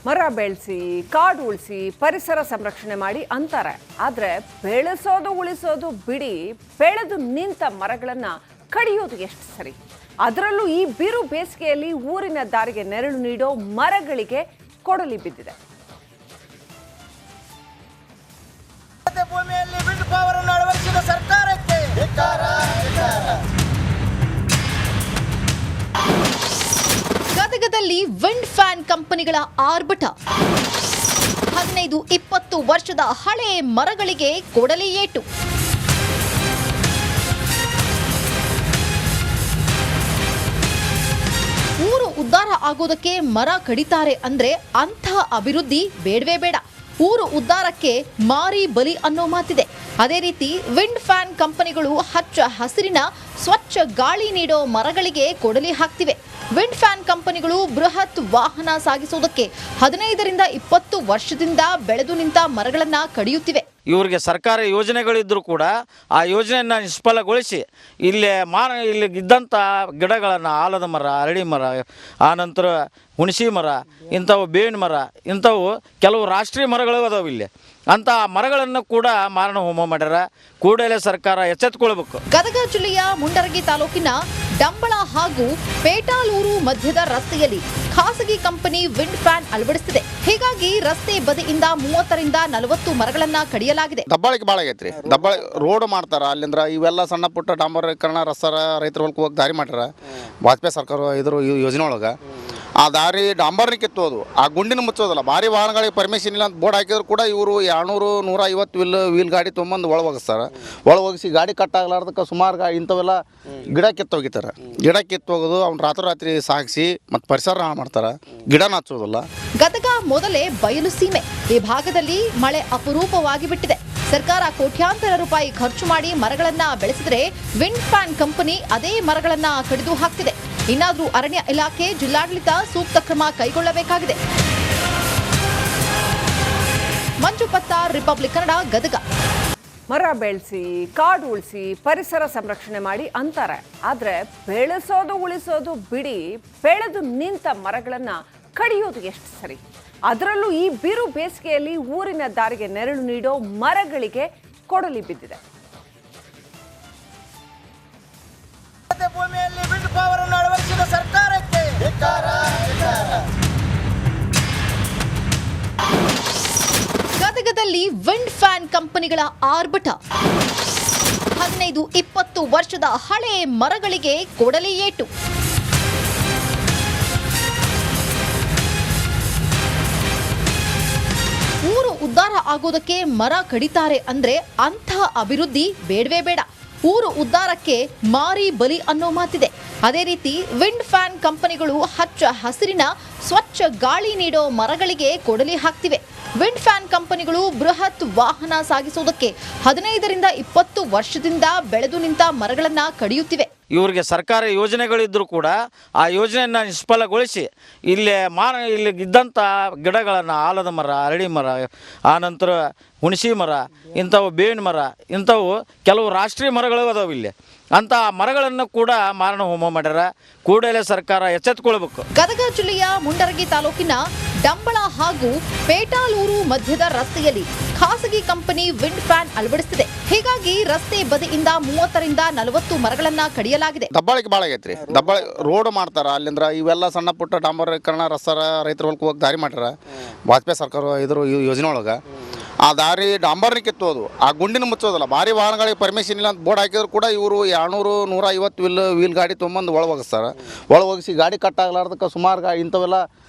ಮರ ಬೆಳೆಸಿ, ಕಾಡು ಉಳಿಸಿ, ಪರಿಸರ ಸಂರಕ್ಷಣೆ ಮಾಡಿ ಅಂತಾರೆ. ಆದರೆ ಬೆಳೆಸೋದು ಉಳಿಸೋದು ಬಿಡಿ, ಬೆಳೆದು ನಿಂತ ಮರಗಳನ್ನು ಕಡಿಯೋದು ಎಷ್ಟು ಸರಿ? ಅದರಲ್ಲೂ ಈ ಬಿರು ಬೇಸಿಗೆಯಲ್ಲಿ ಊರಿನ ದಾರಿಗೆ ನೆರಳು ನೀಡೋ ಮರಗಳಿಗೆ ಕೊಡಲಿ ಬಿದ್ದಿದೆ. ಭೂಮಿಯಲ್ಲಿ ವಿಂಡ್ ಪವರ್ ಅನ್ನು ಅಳವಡಿಸಿದ ಸರ್ಕಾರಕ್ಕೆ ಗದಗದಲ್ಲಿ ವಿಂಡ್ ಫ್ಯಾನ್ ಕಂಪನಿಗಳ ಆರ್ಭಟ. 15-20 ವರ್ಷದ ಹಳೆ ಮರಗಳಿಗೆ ಕೊಡಲಿ ಏಟು. ಊರು ಉದ್ಧಾರ ಆಗೋದಕ್ಕೆ ಮರ ಕಡಿತಾರೆ ಅಂದ್ರೆ ಅಂಥ ಅಭಿವೃದ್ಧಿ ಬೇಡವೇ ಬೇಡ. ಊರು ಉದ್ಧಾರಕ್ಕೆ ಮಾರಿ ಬಲಿ ಅನ್ನೋ ಮಾತಿದೆ. ಅದೇ ರೀತಿ ವಿಂಡ್ ಫ್ಯಾನ್ ಕಂಪನಿಗಳು ಹಚ್ಚ ಹಸಿರಿನ ಸ್ವಚ್ಛ ಗಾಳಿ ನೀಡೋ ಮರಗಳಿಗೆ ಕೊಡಲಿ ಹಾಕ್ತಿವೆ. ವಿಂಡ್ ಫ್ಯಾನ್ ಕಂಪನಿಗಳು ಬೃಹತ್ ವಾಹನ ಸಾಗಿಸೋದಕ್ಕೆ 15-20 ವರ್ಷದಿಂದ ಬೆಳೆದು ನಿಂತ ಮರಗಳನ್ನ ಕಡಿಯುತ್ತಿವೆ. ಇವರಿಗೆ ಸರ್ಕಾರ ಯೋಜನೆಗಳಿದ್ದರೂ ಕೂಡ ಆ ಯೋಜನೆಯನ್ನು ನಿಷ್ಫಲಗೊಳಿಸಿ ಇಲ್ಲಿ ಇದ್ದಂಥ ಗಿಡಗಳನ್ನು ಆಲದ ಮರ, ಅರಳಿ ಮರ, ಆನಂತರ ಹುಣಸಿ ಮರ, ಇಂಥವು ಬೇವಿನ ಮರ, ಇಂಥವು ಕೆಲವು ರಾಷ್ಟ್ರೀಯ ಮರಗಳು ಅದಾವೆ. ಇಲ್ಲಿ ಅಂಥ ಮರಗಳನ್ನು ಕೂಡ ಮಾರಣ ಹೋಮ ಮಾಡ್ಯಾರ. ಕೂಡಲೇ ಸರ್ಕಾರ ಎಚ್ಚೆತ್ತುಕೊಳ್ಬೇಕು. ಗದಗ ಜಿಲ್ಲೆಯ ಮುಂಡರಗಿ ತಾಲೂಕಿನ ಡಂಬಳ ಹಾಗೂ ಪೇಟಾಲೂರು ಮಧ್ಯದ ರಸ್ತೆಯಲ್ಲಿ ಖಾಸಗಿ ಕಂಪನಿ ವಿಂಡ್ ಫ್ಯಾನ್ ಅಳವಡಿಸುತ್ತಿದೆ. ಹೀಗಾಗಿ ರಸ್ತೆ ಬದಿಯಿಂದ 30-40 ಮರಗಳನ್ನ ಕಡಿಯಲಾಗಿದೆ. ದಬ್ಬಾಳಿಕೆ ಭಾಳ ಆಗೈತ್ರಿ. ದಬ್ಬಾಳಿ ರೋಡ್ ಮಾಡ್ತಾರ, ಅಲ್ಲಿಂದ್ರ ಇವೆಲ್ಲ ಸಣ್ಣ ಪುಟ್ಟ ಡಾಂಬರೀಕರಣ ರೈತರ ಹೊಲಕ್ಕೆ ಹೋಗಿ ದಾರಿ ಮಾಡ್ಯಾರ. ವಾಜಪೇಯಿ ಸರ್ಕಾರ ಇದ್ರ ಯೋಜನೆ ಒಳಗೆ ಆ ದಾರಿ ಡಾಂಬರ್ನ ಕಿತ್ತೋದು, ಆ ಗುಂಡಿನ ಮುಚ್ಚೋದಲ್ಲ. ಭಾರಿ ವಾಹನಗಳಿಗೆ ಪರ್ಮಿಷನ್ ಇಲ್ಲ ಅಂತ ಬೋರ್ಡ್ ಹಾಕಿದ್ರು ಕೂಡ ಇವರು 200-150 ವೀಲ್ ಗಾಡಿ ತೊಗೊಂಬಂದು ಒಳಗೋಗಿಸ್ತಾರೆ. ಒಳಗೋಗಿಸಿ ಗಾಡಿ ಕಟ್ಟಾಗ್ಲಾರ್ದಕ್ಕೆ ಸುಮಾರು ಇಂಥವೆಲ್ಲ ಗಿಡ ಕಿತ್ತೋಗಿತಾರೆ. ಗಿಡ ಕಿತ್ತೋಗೋದು ಅವ್ನು ರಾತ್ರಿ ಸಾಗಿಸಿ ಮತ್ತು ಪರಿಸರ ಹಾಳು ಮಾಡ್ತಾರೆ, ಗಿಡನ ಹಚ್ಚೋದಿಲ್ಲ. ಗದಗ ಮೊದಲೇ ಬಯಲು ಸೀಮೆ. ಈ ಭಾಗದಲ್ಲಿ ಮಳೆ ಅಪರೂಪವಾಗಿ ಬಿಟ್ಟಿದೆ. ಸರ್ಕಾರ ಕೋಟ್ಯಾಂತರ ರೂಪಾಯಿ ಖರ್ಚು ಮಾಡಿ ಮರಗಳನ್ನ ಬೆಳೆಸಿದ್ರೆ ವಿಂಡ್ ಫ್ಯಾನ್ ಕಂಪನಿ ಅದೇ ಮರಗಳನ್ನ ಕಡಿದು ಹಾಕ್ತಿದೆ. ಇನ್ನಾದ್ರೂ ಅರಣ್ಯ ಇಲಾಖೆ, ಜಿಲ್ಲಾಡಳಿತ ಸೂಕ್ತ ಕ್ರಮ ಕೈಗೊಳ್ಳಬೇಕಾಗಿದೆ. ಮಂಜು ಪತ್ತಾರ್, ರಿಪಬ್ಲಿಕ್ ಕನ್ನಡ, ಗದಗ. ಮರ ಬೆಳೆಸಿ, ಕಾಡು ಉಳಿಸಿ, ಪರಿಸರ ಸಂರಕ್ಷಣೆ ಮಾಡಿ ಅಂತಾರೆ. ಆದರೆ ಬೆಳೆಸೋದು ಉಳಿಸೋದು ಬಿಡಿ, ಬೆಳೆದು ನಿಂತ ಮರಗಳನ್ನು ಕಡಿಯೋದು ಎಷ್ಟು ಸರಿ? ಅದರಲ್ಲೂ ಈ ಬಿರು ಬೇಸಿಗೆಯಲ್ಲಿ ಊರಿನ ದಾರಿಗೆ ನೆರಳು ನೀಡೋ ಮರಗಳಿಗೆ ಕೊಡಲಿ ಬಿದ್ದಿದೆ. ಭೂಮಿಯಲ್ಲಿ ವಿಂಡ್ ಪವರ್ ಅನ್ನು ಅಳವಡಿಸಿದ ಸರ್ಕಾರಕ್ಕೆ ಗದಗದಲ್ಲಿ ವಿಂಡ್ ಫ್ಯಾನ್ ಕಂಪನಿಗಳ ಆರ್ಭಟ. 15-20 ವರ್ಷದ ಹಳೆ ಮರಗಳಿಗೆ ಕೊಡಲಿ ಏಟು. ಊರು ಉದ್ಧಾರ ಆಗೋದಕ್ಕೆ ಮರ ಕಡಿತಾರೆ ಅಂದ್ರೆ ಅಂಥ ಅಭಿವೃದ್ಧಿ ಬೇಡವೇ ಬೇಡ. ಊರು ಉದ್ಧಾರಕ್ಕೆ ಮಾರಿ ಬಲಿ ಅನ್ನೋ ಮಾತಿದೆ. ಅದೇ ರೀತಿ ವಿಂಡ್ ಫ್ಯಾನ್ ಕಂಪನಿಗಳು ಹಚ್ಚ ಹಸಿರಿನ ಸ್ವಚ್ಛ ಗಾಳಿ ನೀಡೋ ಮರಗಳಿಗೆ ಕೊಡಲಿ ಹಾಕ್ತಿವೆ. ವಿಂಡ್ ಫ್ಯಾನ್ ಕಂಪನಿಗಳು ಬೃಹತ್ ವಾಹನ ಸಾಗಿಸೋದಕ್ಕೆ 15-20 ವರ್ಷದಿಂದ ಬೆಳೆದು ನಿಂತ ಮರಗಳನ್ನ ಕಡಿಯುತ್ತಿವೆ. ಇವರಿಗೆ ಸರ್ಕಾರ ಯೋಜನೆಗಳಿದ್ದರೂ ಕೂಡ ಆ ಯೋಜನೆಯನ್ನು ನಿಷ್ಫಲಗೊಳಿಸಿ ಇಲ್ಲಿ ಇದ್ದಂಥ ಗಿಡಗಳನ್ನು ಆಲದ ಮರ, ಅರಳಿ ಮರ, ಆನಂತರ ಹುಣಸಿ ಮರ, ಇಂಥವು ಬೇವಿನ ಮರ, ಇಂಥವು ಕೆಲವು ರಾಷ್ಟ್ರೀಯ ಮರಗಳು ಅದಾವೆ. ಇಲ್ಲಿ ಅಂಥ ಮರಗಳನ್ನು ಕೂಡ ಮಾರಣ ಹೋಮ ಮಾಡ್ಯಾರ. ಕೂಡಲೇ ಸರ್ಕಾರ ಎಚ್ಚೆತ್ತುಕೊಳ್ಬೇಕು. ಗದಗ ಜಿಲ್ಲೆಯ ಮುಂಡರಗಿ ತಾಲೂಕಿನ ಡಂಬಳ ಹಾಗೂ ಪೇಟಾಲೂರು ಮಧ್ಯದ ರಸ್ತೆಯಲ್ಲಿ ಖಾಸಗಿ ಕಂಪನಿ ವಿಂಡ್ ಫ್ಯಾನ್ ಅಳವಡಿಸುತ್ತಿದೆ. ಹೀಗಾಗಿ ರಸ್ತೆ ಬದಿಯಿಂದ 30-40 ಮರಗಳನ್ನ ಕಡಿಯಲಾಗಿದೆ. ದಬ್ಬಾಳಿಕೆ ಭಾಳ ಆಗೈತ್ರಿ. ದಬ್ಬಾಳಿ ರೋಡ್ ಮಾಡ್ತಾರ, ಅಲ್ಲಿಂದ್ರ ಇವೆಲ್ಲ ಸಣ್ಣ ಪುಟ್ಟ ಡಾಂಬರೀಕರಣ ರೈತರ ಹೊಲಕ್ಕೆ ಹೋಗಿ ದಾರಿ ಮಾಡ್ಯಾರ. ವಾಜಪೇಯಿ ಸರ್ಕಾರ ಇದ್ರ ಯೋಜನೆ ಒಳಗೆ ಆ ದಾರಿ ಡಾಂಬರ್ನ ಕಿತ್ತೋದು, ಆ ಗುಂಡಿನ ಮುಚ್ಚೋದಲ್ಲ. ಭಾರಿ ವಾಹನಗಳಿಗೆ ಪರ್ಮಿಷನ್ ಇಲ್ಲ ಅಂತ ಬೋರ್ಡ್ ಹಾಕಿದ್ರು ಕೂಡ ಇವರು 200-150 ವೀಲ್ ಗಾಡಿ ತೊಗೊಂಬಂದು ಒಳಗೋಗಿಸ್ತಾರೆ. ಒಳಗೋಗಿಸಿ ಗಾಡಿ ಕಟ್ಟಾಗ್ಲಾರ್ದಕ್ಕೆ ಸುಮಾರು ಇಂಥವೆಲ್ಲ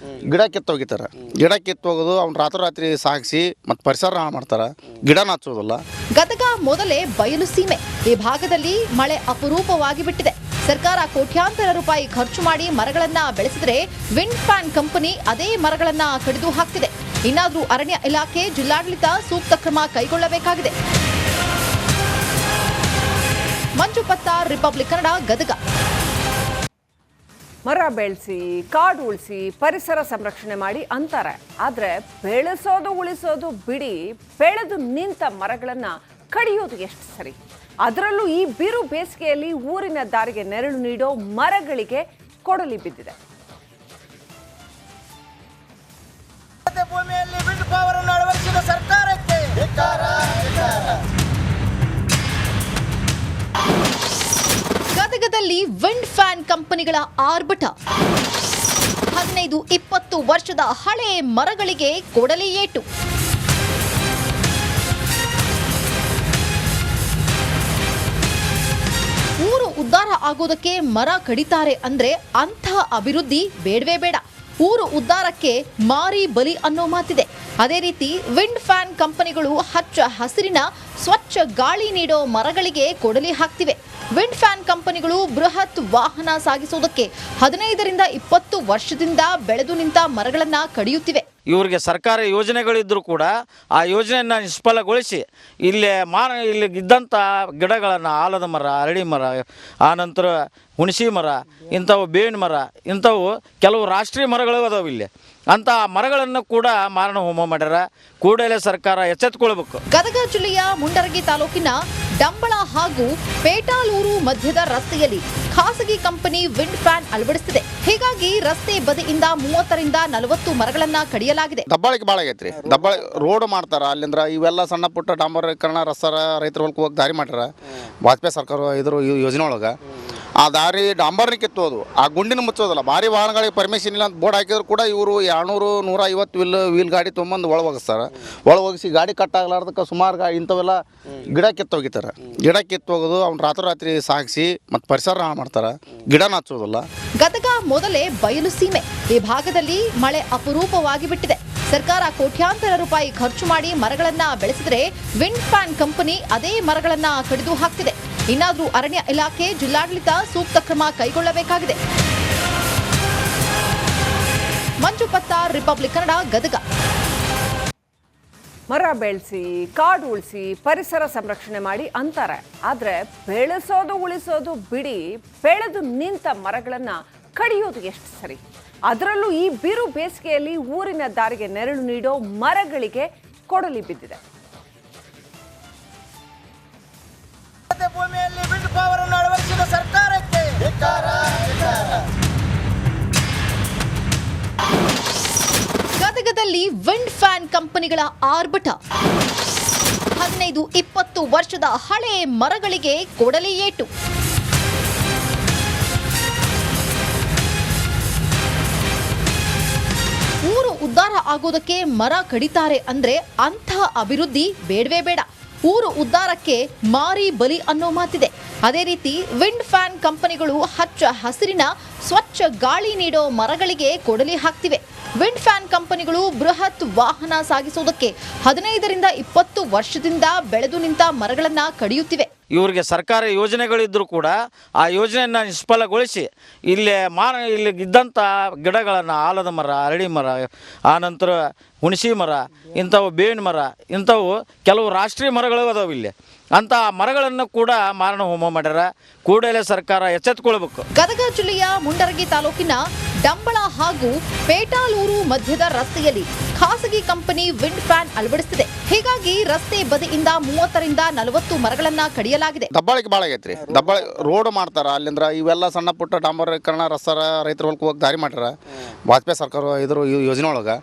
ಗಿಡ ಕಿತ್ತೋಗಿತಾರೆ. ಗಿಡ ಕಿತ್ತೋಗೋದು ಅವ್ನು ರಾತ್ರಿ ಸಾಗಿಸಿ ಮತ್ತು ಪರಿಸರ ಹಾಳು ಮಾಡ್ತಾರೆ, ಗಿಡನ ಹಚ್ಚೋದಿಲ್ಲ. ಗದಗ ಮೊದಲೇ ಬಯಲು ಸೀಮೆ. ಈ ಭಾಗದಲ್ಲಿ ಮಳೆ ಅಪರೂಪವಾಗಿ ಬಿಟ್ಟಿದೆ. ಸರ್ಕಾರ ಕೋಟ್ಯಾಂತರ ರೂಪಾಯಿ ಖರ್ಚು ಮಾಡಿ ಮರಗಳನ್ನ ಬೆಳೆಸಿದ್ರೆ ವಿಂಡ್ ಫ್ಯಾನ್ ಕಂಪನಿ ಅದೇ ಮರಗಳನ್ನ ಕಡಿದು ಹಾಕ್ತಿದೆ. ಇನ್ನಾದ್ರೂ ಅರಣ್ಯ ಇಲಾಖೆ, ಜಿಲ್ಲಾಡಳಿತ ಸೂಕ್ತ ಕ್ರಮ ಕೈಗೊಳ್ಳಬೇಕಾಗಿದೆ. ಮಂಜು ಪತ್ತಾರ್, ರಿಪಬ್ಲಿಕ್ ಕನ್ನಡ, ಗದಗ. ಮರ ಬೆಳೆಸಿ, ಕಾಡು ಉಳಿಸಿ, ಪರಿಸರ ಸಂರಕ್ಷಣೆ ಮಾಡಿ ಅಂತಾರೆ. ಆದರೆ ಬೆಳೆಸೋದು ಉಳಿಸೋದು ಬಿಡಿ, ಬೆಳೆದು ನಿಂತ ಮರಗಳನ್ನು ಕಡಿಯೋದು ಎಷ್ಟು ಸರಿ? ಅದರಲ್ಲೂ ಈ ಬಿರು ಬೇಸಿಗೆಯಲ್ಲಿ ಊರಿನ ದಾರಿಗೆ ನೆರಳು ನೀಡೋ ಮರಗಳಿಗೆ ಕೊಡಲಿ ಬಿದ್ದಿದೆ. ಭೂಮಿಯಲ್ಲಿ ವಿಂಡ್ ಪವರ್ ಅನ್ನು ಅಳವಡಿಸಿದ ಸರ್ಕಾರಕ್ಕೆ ಗದಗದಲ್ಲಿ ವಿಂಡ್ ಫ್ಯಾನ್ ಕಂಪನಿಗಳ ಆರ್ಭಟ 15-20 ವರ್ಷದ ಹಳೆ ಮರಗಳಿಗೆ ಕೊಡಲಿ ಏಟು. ಊರು ಉದ್ಧಾರ ಆಗೋದಕ್ಕೆ ಮರ ಕಡಿತಾರೆ ಅಂದ್ರೆ ಅಂಥ ಅಭಿವೃದ್ಧಿ ಬೇಡವೇ ಬೇಡ. ಊರು ಉದ್ಧಾರಕ್ಕೆ ಮಾರಿ ಬಲಿ ಅನ್ನೋ ಮಾತಿದೆ. ಅದೇ ರೀತಿ ವಿಂಡ್ ಫ್ಯಾನ್ ಕಂಪನಿಗಳು ಹಚ್ಚ ಹಸಿರಿನ ಸ್ವಚ್ಛ ಗಾಳಿ ನೀಡೋ ಮರಗಳಿಗೆ ಕೊಡಲಿ ಹಾಕ್ತಿವೆ. ವಿಂಡ್ ಫ್ಯಾನ್ ಕಂಪನಿಗಳು ಬೃಹತ್ ವಾಹನ ಸಾಗಿಸೋದಕ್ಕೆ 15-20 ವರ್ಷದಿಂದ ಬೆಳೆದು ನಿಂತ ಮರಗಳನ್ನ ಕಡಿಯುತ್ತಿವೆ. ಇವರಿಗೆ ಸರ್ಕಾರ ಯೋಜನೆಗಳಿದ್ದರೂ ಕೂಡ ಆ ಯೋಜನೆಯನ್ನು ನಿಷ್ಫಲಗೊಳಿಸಿ ಇಲ್ಲಿ ಇದ್ದಂಥ ಗಿಡಗಳನ್ನು ಆಲದ ಮರ, ಅರಳಿ ಮರ, ಆನಂತರ ಹುಣಸಿ ಮರ, ಇಂಥವು ಬೇವಿನ ಮರ, ಇಂಥವು ಕೆಲವು ರಾಷ್ಟ್ರೀಯ ಮರಗಳು ಅದಾವೆ ಇಲ್ಲಿ. ಅಂಥ ಮರಗಳನ್ನು ಕೂಡ ಮಾರಣ ಹೋಮ ಮಾಡ್ಯಾರ. ಕೂಡಲೇ ಸರ್ಕಾರ ಎಚ್ಚೆತ್ತುಕೊಳ್ಬೇಕು. ಗದಗ ಜಿಲ್ಲೆಯ ಮುಂಡರಗಿ ತಾಲೂಕಿನ ಡಂಬಳ ಹಾಗೂ ಪೇಟಾಲೂರು ಮಧ್ಯದ ರಸ್ತೆಯಲ್ಲಿ ಖಾಸಗಿ ಕಂಪನಿ ವಿಂಡ್ ಫ್ಯಾನ್ ಅಳವಡಿಸಿದೆ. ಹೀಗಾಗಿ ರಸ್ತೆ ಬದಿಯಿಂದ 30-40 ಮರಗಳನ್ನ ಕಡಿಯಲಾಗಿದೆ. ದಬ್ಬಾಳಿಕೆ ಭಾಳ ಆಗೈತ್ರಿ. ದಬ್ಬಾಳಿ ರೋಡ್ ಮಾಡ್ತಾರ ಅಲ್ಲಿಂದ್ರ ಇವೆಲ್ಲ ಸಣ್ಣ ಪುಟ್ಟ ಡಾಂಬರೀಕರಣ ರಸ್ತಾರ ರೈತರ ಹೊಲಕ್ಕೆ ಹೋಗಿ ದಾರಿ ಮಾಡ್ಯಾರ. ವಾಜಪೇಯಿ ಸರ್ಕಾರ ಯೋಜನೆ ಒಳಗೆ ಆ ದಾರಿ ಡಾಂಬರ್ನ ಕಿತ್ತೋದು, ಆ ಗುಂಡಿನ ಮುಚ್ಚೋದಲ್ಲ. ಭಾರಿ ವಾಹನಗಳಿಗೆ ಪರ್ಮಿಷನ್ ಇಲ್ಲ ಅಂತ ಬೋರ್ಡ್ ಹಾಕಿದ್ರು ಕೂಡ ಇವರು 200-150 ವೀಲ್ ಗಾಡಿ ತೊಗೊಂಬಂದು ಒಳಗೋಗಿಸ್ತಾರೆ. ಒಳಗೋಗಿಸಿ ಗಾಡಿ ಕಟ್ಟಾಗ್ಲಾರ್ದಕ್ಕೆ ಸುಮಾರು ಇಂಥವೆಲ್ಲ ಗಿಡ ಕಿತ್ತೋಗಿತಾರೆ. ಗಿಡ ಕಿತ್ತೋಗೋದು ಅವ್ನು ರಾತ್ರಿ ಸಾಗಿಸಿ ಮತ್ತು ಪರಿಸರ ಹಾಳು ಮಾಡ್ತಾರೆ. ಗಿಡನ ಹಚ್ಚೋದಿಲ್ಲ. ಗದಗ ಮೊದಲೇ ಬಯಲು ಸೀಮೆ. ಈ ಭಾಗದಲ್ಲಿ ಮಳೆ ಅಪರೂಪವಾಗಿ ಬಿಟ್ಟಿದೆ. ಸರ್ಕಾರ ಕೋಟ್ಯಾಂತರ ರೂಪಾಯಿ ಖರ್ಚು ಮಾಡಿ ಮರಗಳನ್ನ ಬೆಳೆಸಿದ್ರೆ ವಿಂಡ್ ಫ್ಯಾನ್ ಕಂಪನಿ ಅದೇ ಮರಗಳನ್ನ ಕಡಿದು ಹಾಕ್ತಿದೆ. ಇನ್ನಾದ್ರೂ ಅರಣ್ಯ ಇಲಾಖೆ, ಜಿಲ್ಲಾಡಳಿತ ಸೂಕ್ತ ಕ್ರಮ ಕೈಗೊಳ್ಳಬೇಕಾಗಿದೆ. ಮಂಜು ಪತ್ತಾರ್, ರಿಪಬ್ಲಿಕ್ ಕನ್ನಡ, ಗದಗ. ಮರ ಬೆಳೆಸಿ, ಕಾಡು ಉಳಿಸಿ, ಪರಿಸರ ಸಂರಕ್ಷಣೆ ಮಾಡಿ ಅಂತಾರೆ. ಆದರೆ ಬೆಳೆಸೋದು ಉಳಿಸೋದು ಬಿಡಿ, ಬೆಳೆದು ನಿಂತ ಮರಗಳನ್ನು ಕಡಿಯೋದು ಎಷ್ಟು ಸರಿ? ಅದರಲ್ಲೂ ಈ ಬಿರು ಬೇಸಿಗೆಯಲ್ಲಿ ಊರಿನ ದಾರಿಗೆ ನೆರಳು ನೀಡೋ ಮರಗಳಿಗೆ ಕೊಡಲಿ ಬಿದ್ದಿದೆ. ಭೂಮಿಯಲ್ಲಿ ವಿಂಡ್ ಪವರ್ ಅನ್ನು ಅಳವಡಿಸಿದ ಸರ್ಕಾರಕ್ಕೆ ಗದಗದಲ್ಲಿ ವಿಂಡ್ ಫ್ಯಾನ್ ಕಂಪನಿಗಳ ಆರ್ಭಟ 15-20 ವರ್ಷದ ಹಳೆ ಮರಗಳಿಗೆ ಕೊಡಲಿ ಏಟು. ಊರು ಉದ್ಧಾರ ಆಗೋದಕ್ಕೆ ಮರ ಕಡಿತಾರೆ ಅಂದ್ರೆ ಅಂಥ ಅಭಿವೃದ್ಧಿ ಬೇಡವೇ ಬೇಡ. ಊರು ಉದ್ಧಾರಕ್ಕೆ ಮಾರಿ ಬಲಿ ಅನ್ನೋ ಮಾತಿದೆ. ಅದೇ ರೀತಿ ವಿಂಡ್ ಫ್ಯಾನ್ ಕಂಪನಿಗಳು ಹಚ್ಚ ಹಸಿರಿನ ಸ್ವಚ್ಛ ಗಾಳಿ ನೀಡೋ ಮರಗಳಿಗೆ ಕೊಡಲಿ ಹಾಕ್ತಿವೆ. ವಿಂಡ್ ಫ್ಯಾನ್ ಕಂಪನಿಗಳು ಬೃಹತ್ ವಾಹನ ಸಾಗಿಸೋದಕ್ಕೆ 15-20 ವರ್ಷದಿಂದ ಬೆಳೆದು ನಿಂತ ಮರಗಳನ್ನ ಕಡಿಯುತ್ತಿವೆ. ಇವರಿಗೆ ಸರ್ಕಾರ ಯೋಜನೆಗಳಿದ್ದರೂ ಕೂಡ ಆ ಯೋಜನೆಯನ್ನು ನಿಷ್ಫಲಗೊಳಿಸಿ ಇಲ್ಲಿ ಇದ್ದಂಥ ಗಿಡಗಳನ್ನು ಆಲದ ಮರ, ಅರಳಿ ಮರ, ಆನಂತರ ಹುಣಸಿ ಮರ, ಇಂಥವು ಬೇವಿನ ಮರ, ಇಂಥವು ಕೆಲವು ರಾಷ್ಟ್ರೀಯ ಮರಗಳು ಅದಾವೆ ಇಲ್ಲಿ. ಅಂಥ ಮರಗಳನ್ನು ಕೂಡ ಮಾರಣ ಹೋಮ ಮಾಡ್ಯಾರ. ಕೂಡಲೇ ಸರ್ಕಾರ ಎಚ್ಚೆತ್ತುಕೊಳ್ಬೇಕು. ಗದಗ ಜಿಲ್ಲೆಯ ಮುಂಡರಗಿ ತಾಲೂಕಿನ ಡಂಬಳ ಹಾಗೂ ಪೇಟಾಲೂರು ಮಧ್ಯದ ರಸ್ತೆಯಲ್ಲಿ ಖಾಸಗಿ ಕಂಪನಿ ವಿಂಡ್ ಫ್ಯಾನ್ ಅಳವಡಿಸಿದೆ. ಹೀಗಾಗಿ ರಸ್ತೆ ಬದಿಯಿಂದ 30-40 ಮರಗಳನ್ನ ಕಡಿಯಲಾಗಿದೆ. ದಬ್ಬಾಳಿಕೆ ಭಾಳ ಆಗೈತ್ರಿ. ದಬ್ಬಾಳಿ ರೋಡ್ ಮಾಡ್ತಾರ ಅಲ್ಲಿಂದ್ರ ಇವೆಲ್ಲ ಸಣ್ಣ ಪುಟ್ಟ ಡಾಂಬರೀಕರಣ ರಸ್ತಾರ ರೈತರ ಹೊಲಕ್ಕೆ ಹೋಗಿ ದಾರಿ ಮಾಡ್ಯಾರ. ವಾಜಪೇಯಿ ಸರ್ಕಾರ ಯೋಜನೆ ಒಳಗೆ